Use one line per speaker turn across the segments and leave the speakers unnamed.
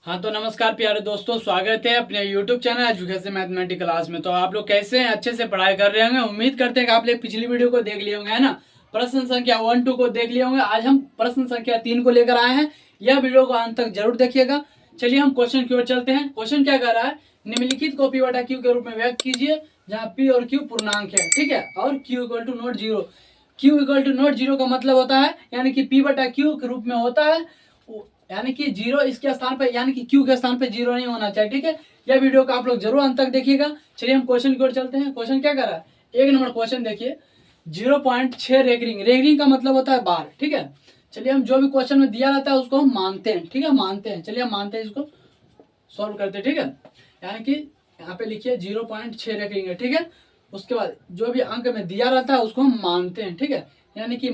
हाँ तो नमस्कार प्यारे दोस्तों, स्वागत है अपने YouTube channel education mathematics class में। तो आप लोग कैसे हैं? अच्छे से पढ़ाई कर रहे होंगे। उम्मीद करते हैं कि आप लोग पिछली वीडियो को देख लिए होंगे, है ना। प्रश्न संख्या 1 2 को देख लिए होंगे। आज हम प्रश्न संख्या 3 को लेकर आए हैं। यह वीडियो को अंत तक जरूर देखिएगा। चलिए हम क्वेश्चन की ओर चलते हैं। क्वेश्चन क्या कर रहा है, निम्नलिखित को P बटा Q के रूप में व्यक्त कीजिए, जहाँ P और Q पूर्णांक है, ठीक है, और Q equal to not zero. Q equal to not zero का मतलब होता है यानी कि P बटा Q के रूप में होता है, यानी कि जीरो इसके स्थान पर, यानी कि क्यू के स्थान पर जीरो नहीं होना चाहिए, ठीक है। यह वीडियो को आप लोग जरूर अंत तक देखिएगा। चलिए हम क्वेश्चन की ओर चलते हैं। क्वेश्चन क्या कर रहा है, 1 नंबर क्वेश्चन देखिए। 0.6 रेगरिंग, रेगरिंग का मतलब होता है बार, ठीक है। चलिए हम जो भी क्वेश्चन में दिया रहता है उसको हम मानते हैं, ठीक है, मानते हैं। चलिए हम मानते हैं, इसको सॉल्व करते हैं, ठीक है। यानी कि यहाँ पे लिखिए 0.6 रेगरिंग है, ठीक है। उसके बाद जो भी अंक में दिया रहता है उसको हम मानते हैं, ठीक है। यानी कि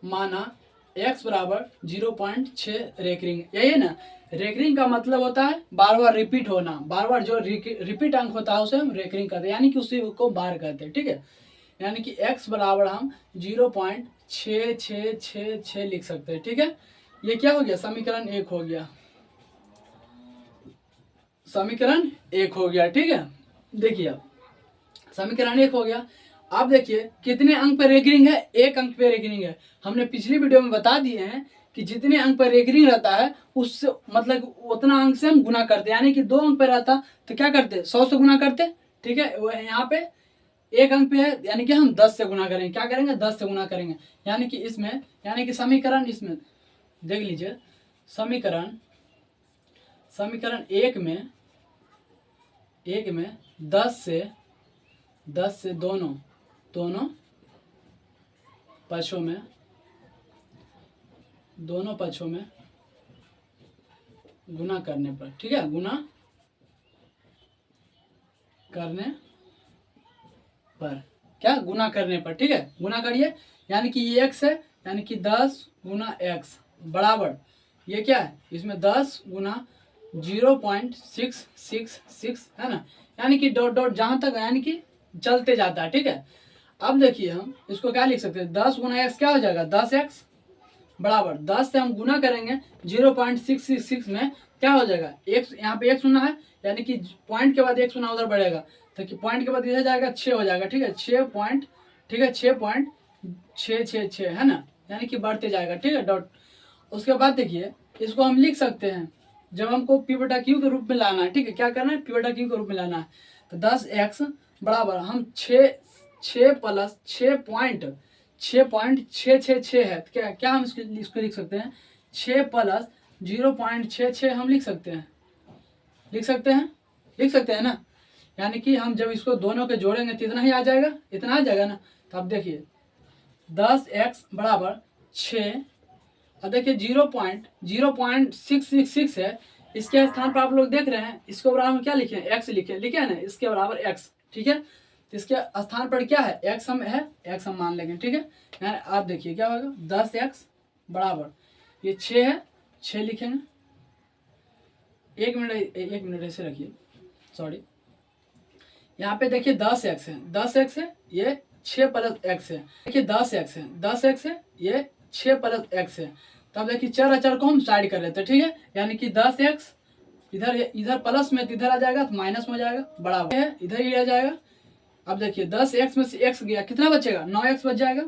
माना x बराबर 0.6 रेकरिंग, यही है ना। रेकरिंग का मतलब होता है बार बार रिपीट होना, बार बार जो रिपीट अंक होता है उसे हम रेकरिंग करते हैं, यानी कि उसी को बार कहते हैं, ठीक है। यानी कि x बराबर हम 0.6666 लिख सकते हैं, ठीक है। ये क्या हो गया, समीकरण 1 हो गया, समीकरण 1 हो गया, ठीक है। देखिए अब समीकरण 1 हो गया। आप देखिए कितने अंक पर रेगरिंग है, 1 अंक पे रेगरिंग है। हमने पिछली वीडियो में बता दिए हैं कि जितने अंक पर रेगरिंग रहता है उससे मतलब उतना अंक से हम गुना करते हैं, यानी कि 2 अंक पर रहता तो क्या करते, 100 से गुना करते, ठीक है। वो यहाँ पे 1 अंक पे है, यानी कि हम 10 से गुना करेंगे। क्या करेंगे, 10 से गुना करेंगे। यानी कि इसमें, यानी कि समीकरण इसमें देख लीजिए, समीकरण समीकरण 1 में 10 से दोनों पक्षों में गुना करने पर, ठीक है, गुना करने पर, क्या, गुना करने पर, ठीक है, गुना करिए। यानी कि ये x है, यानी कि 10 गुना x बराबर, ये क्या है, इसमें 10 गुना 0.666 है ना। यानी कि डॉट डॉट जहां तक यानी कि चलते जाता है, ठीक है। अब देखिए हम इसको क्या लिख सकते हैं, 10 गुना x क्या हो जाएगा, 10x बराबर 10 से हम गुना करेंगे 0.666 में, क्या हो जाएगा, x यहाँ पे x होना है, यानी कि पॉइंट के बाद x होना उधर बढ़ेगा, तो कि पॉइंट के बाद इधर जाएगा 6 हो जाएगा, ठीक है, 6 पॉइंट, ठीक है, 6.666 है ना, यानी कि बढ़ते जाएगा, ठीक है, डॉट। उसके बाद देखिए इसको हम लिख सकते हैं, जब हमको पी बटा क्यू के रूप में लाना है, ठीक है, क्या करना है, पी बटा क्यू के रूप में लाना है, तो 10x बराबर हम 6 प्लस 6.666 है, तो क्या हम इसको लिख सकते हैं, 6 प्लस 0.66 हम लिख सकते हैं, लिख सकते हैं ना। यानी कि हम जब इसको दोनों के जोड़ेंगे तो इतना ही आ जाएगा, इतना आ जाएगा ना। तो अब देखिए 10x बराबर 6, अब देखिए 0.666 है, इसके स्थान पर आप लोग देख रहे हैं, इसको बराबर में क्या लिखे, x लिखे है ना, इसके बराबर x, ठीक है। तो इसके स्थान पर क्या है, x हम मान लेंगे, ठीक है। यानी आप देखिए क्या होगा, 10x बराबर ये 6 है, 6 लिखेंगे, 1 मिनट ऐसे रखिए, सॉरी। यहाँ पे देखिए 10x है, 10x है, ये 6 प्लस x है, देखिए 10x है, 10x है, ये 6 प्लस x है। तब देखिए चर अचर को हम साइड कर लेते हैं, ठीक है। यानी कि 10x इधर प्लस में, तो इधर आ जाएगा, तो माइनस में हो जाएगा, बराबर है, इधर ही आ जाएगा। अब देखिए 10x में से x गया, कितना बचेगा, 9x बच जाएगा,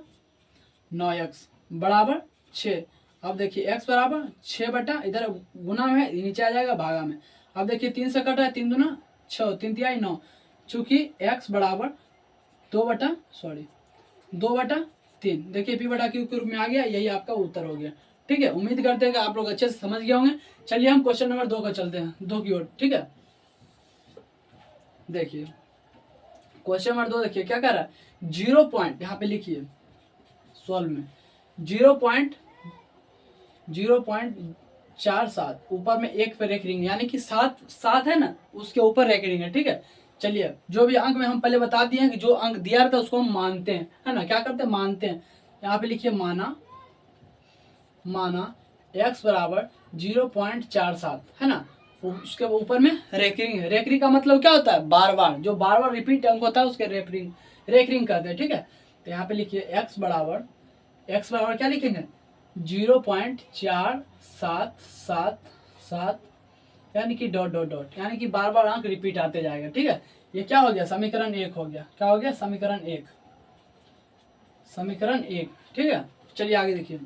9x बराबर 6। अब देखिए x बराबर 6 बटा, इधर गुना में नीचे आ जाएगा भागा में। अब देखिए 3 से कटा है, 3 दूना 6, 3 तिहाई 9, चूंकि x बराबर 2/3, देखिए p बटा क्यू के रूप में आ गया, यही आपका उत्तर हो गया, ठीक है। उम्मीद करते हैं कि आप लोग अच्छे से समझ गए होंगे। चलिए हम क्वेश्चन नंबर 2 को चलते हैं, 2 की ओर, ठीक है। देखिए क्वेश्चन नंबर 2 देखिए क्या कर रहा है, 0 पॉइंट यहाँ पे लिखिए सॉल्व में 0.47 ऊपर में 1 पर एक रिंग, यानी कि 7 है ना, उसके ऊपर एक रिंग है, ठीक है। चलिए जो भी अंक में हम पहले बता दिए हैं कि जो अंक दिया रहता है उसको हम मानते हैं, है ना, क्या करते हैं, मानते हैं। यहाँ पे लिखिए माना x बराबर 0.47 है ना, उसके ऊपर में रेकरिंग है। रेकरिंग का मतलब क्या होता है, बार बार, जो बार बार रिपीट अंक होता है उसके रेकरिंग कहते हैं, ठीक है। तो यहाँ पे लिखिए x बराबर क्या लिखेंगे, 0.4777 यानी कि डॉट डॉट डॉट, यानी कि बार बार अंक रिपीट आते जाएगा। ठीक है, ये क्या हो गया, समीकरण 1 हो गया। क्या हो गया, समीकरण 1, समीकरण 1। ठीक है, चलिए आगे देखिए।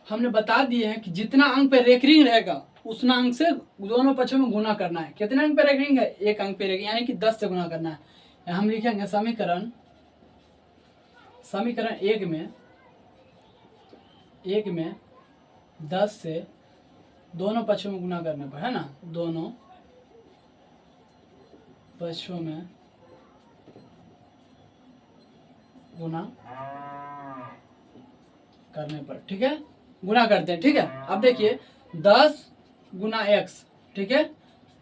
हमने बता दिए हैं कि जितना अंक पे रेकरिंग रहेगा उतना अंक से दोनों पक्षों में गुना करना है। कितने अंक पे रेकरिंग है, 1 अंक पे रेकरिंग, यानी कि 10 से गुना करना है। हम लिखेंगे समीकरण 1 में 10 से दोनों पक्षों में गुना करने पर, है ना, दोनों पक्षों में गुना करने पर। ठीक है, गुना करते हैं। ठीक है, अब देखिए 10 गुना x, ठीक है,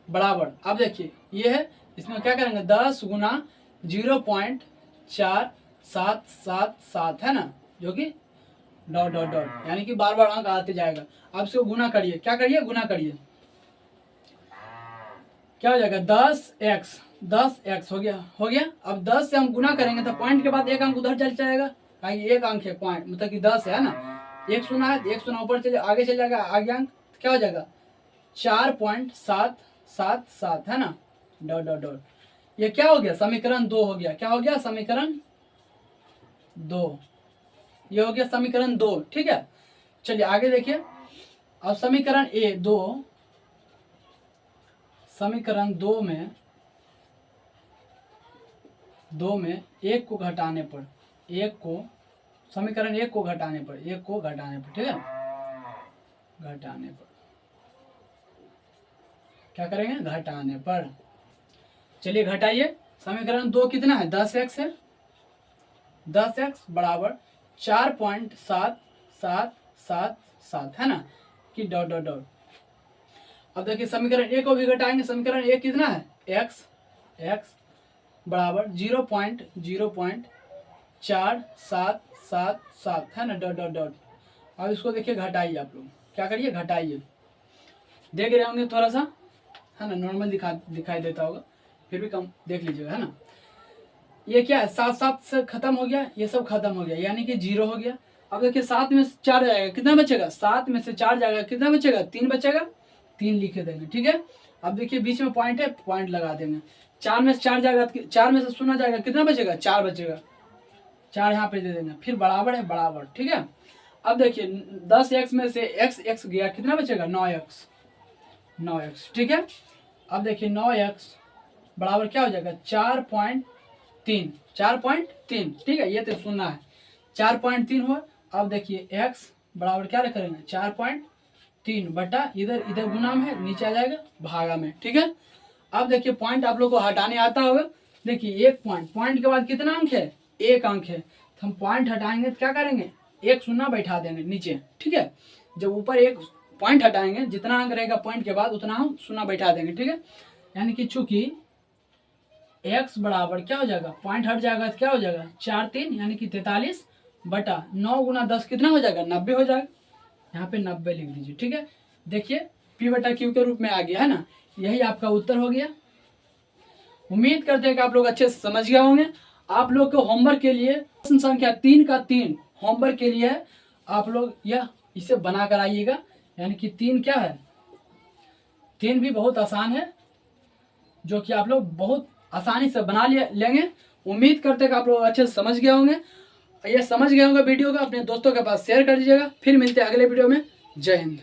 बराबर, अब देखिए ये है, इसमें क्या करेंगे, 10 गुना 0.4777 है ना, जो कि डॉट डॉट डॉट, यानी कि बार बार अंक आते जाएगा। अब इसको गुना करिए, क्या करिए, गुना करिए, क्या हो जाएगा, 10x हो गया, हो गया। अब 10 से हम गुना करेंगे तो पॉइंट के बाद 1 अंक उधर चल जाएगा, एक अंक है पॉइंट, मतलब कि 10 है ना, 1 सुना है, 1 सुना ऊपर चले, आगे चल जाएगा, आगे अंक क्या हो जाएगा, 4.777 है ना, डॉट डॉट डॉट। ये क्या हो गया, समीकरण 2 हो गया। क्या हो गया, समीकरण 2, ये हो गया समीकरण 2। ठीक है, चलिए आगे देखिए। अब समीकरण 2 में 1 को घटाने पर, समीकरण 1 को घटाने पर, ठीक है, घटाने पर क्या करेंगे, घटाने पर। चलिए घटाइए, समीकरण 2 कितना है, 10x है, 10x बराबर 4.7777 है ना, कि डॉट डॉट डॉट। अब देखिए समीकरण 1 को भी घटाएंगे, समीकरण 1 कितना है, x बराबर 0.477 है ना, डॉट डॉट डॉट। अब इसको देखिए घटाइए, आप लोग क्या करिए, घटाइए, देख रहे होंगे थोड़ा सा, है ना, नॉर्मल दिखाई देता होगा, फिर भी कम देख लीजिएगा, है ना। ये क्या है, 7 से खत्म हो गया, ये सब खत्म हो गया, यानी कि 0 हो गया। अब देखिए 7 में से 4 जाएगा, कितना बचेगा, 7 में से 4 जाएगा, कितना बचेगा, 3 बचेगा, 3 लिखे देंगे। ठीक है, अब देखिए बीच में पॉइंट है, पॉइंट लगा देंगे। 4 में से 4 जाएगा, 4 में से शून्य जाएगा, कितना बचेगा, 4 बचेगा, 4 यहाँ पे दे देंगे, फिर बराबर है, बराबर। ठीक है, अब देखिए 10x में से x गया, कितना बचेगा, 9x। ठीक है, अब देखिए 9x बराबर क्या हो जाएगा, 4.3। ठीक है, ये तो सुनना है, 4.3 हुआ। अब देखिए x बराबर क्या करेंगे, 4.3 बटा, इधर गुना में है, नीचे आ जाएगा भागा में। ठीक है, अब देखिए पॉइंट आप लोग को हटाने आता होगा। देखिए एक पॉइंट के बाद कितना अंक है, 1 अंक है, तो हम पॉइंट हटाएंगे तो क्या करेंगे, 1 शून्य बैठा देंगे नीचे। ठीक है, जब ऊपर 1 पॉइंट हटाएंगे, जितना अंक रहेगा पॉइंट के बाद उतना हम शून्य बैठा देंगे। ठीक है, यानी कि चूंकि x बराबर क्या हो जाएगा, पॉइंट हट जाएगा तो क्या हो जाएगा, 4 3 यानी कि 43 बटा 9 गुना 10 कितना हो जाएगा, 90 हो जाएगा। यहाँ पे 90 लिख दीजिए। ठीक है, देखिए p बटा q के रूप में आ गया, है ना, यही आपका उत्तर हो गया। उम्मीद करते हैं कि आप लोग अच्छे से समझ गए होंगे। आप लोग को होमवर्क के लिए प्रश्न संख्या 3 का 3 होमवर्क के लिए है, आप लोग यह इसे बना कर आइएगा। यानी कि 3 क्या है, 3 भी बहुत आसान है, जो कि आप लोग बहुत आसानी से बना लेंगे। उम्मीद करते हैं कि आप लोग अच्छे से समझ गए होंगे। ये समझ गए होंगे वीडियो को अपने दोस्तों के पास शेयर कर दीजिएगा। फिर मिलते हैं अगले वीडियो में। जय हिंद।